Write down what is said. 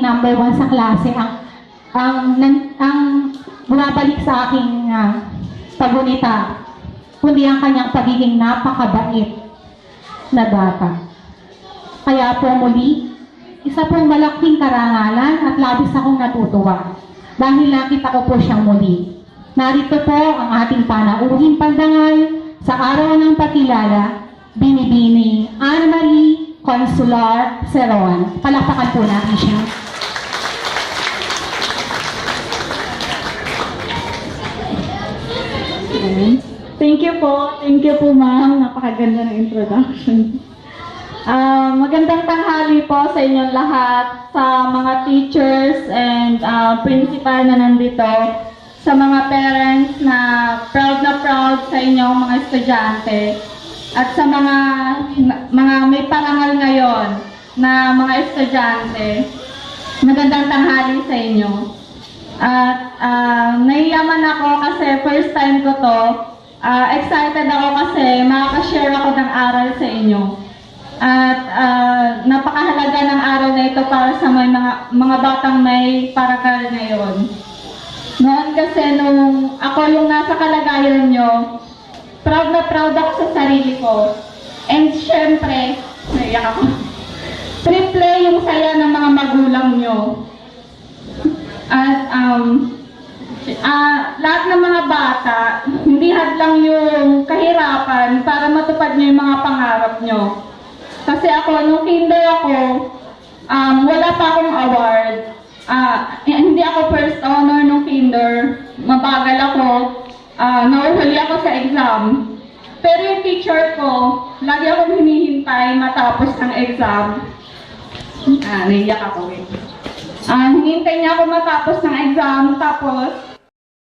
number 1 sa klase ang bumabalik sa aking pagunita, kundi ang kanyang pagiging napakabait na bata. Kaya po muli, isa pong malaking karangalan at labis akong natutuwa dahil nakita ko po siyang muli. Narito po ang ating panauhing pandangal sa araw ng pagkilala, Binibining Ana Marie Consular Seron. Palakpakan po natin siya. Thank you po ma'am. Napakaganda ng introduction. Magandang tanghali po sa inyong lahat, sa mga teachers and principal na nandito, sa mga parents na proud sa inyong mga estudyante, at sa mga may parangal ngayon na mga estudyante. Magandang tanghali sa inyo. At naiyaman ako kasi first time ko to. Excited ako kasi makaka-share ako ng aral sa inyo. At napakahalaga ng araw na ito para sa mga batang may parangal ngayon. Noon kasi nung ako yung nasa kalagayan nyo, proud na proud ako sa sarili ko. And syempre, naiyak ako. Triple yung saya ng mga magulang nyo. At lahat ng mga bata, hindi hadlang yung kahirapan para matupad nyo yung mga pangarap nyo. Kasi ako, nung kinder ako, wala pa akong award. Hindi ako first honor nung kinder. Mabagal ako. Nauhuli ako sa exam. Pero yung teacher ko, lagi akong hinihintay matapos ng exam. Naiyak ako. Hinihintay niya ako matapos ng exam, tapos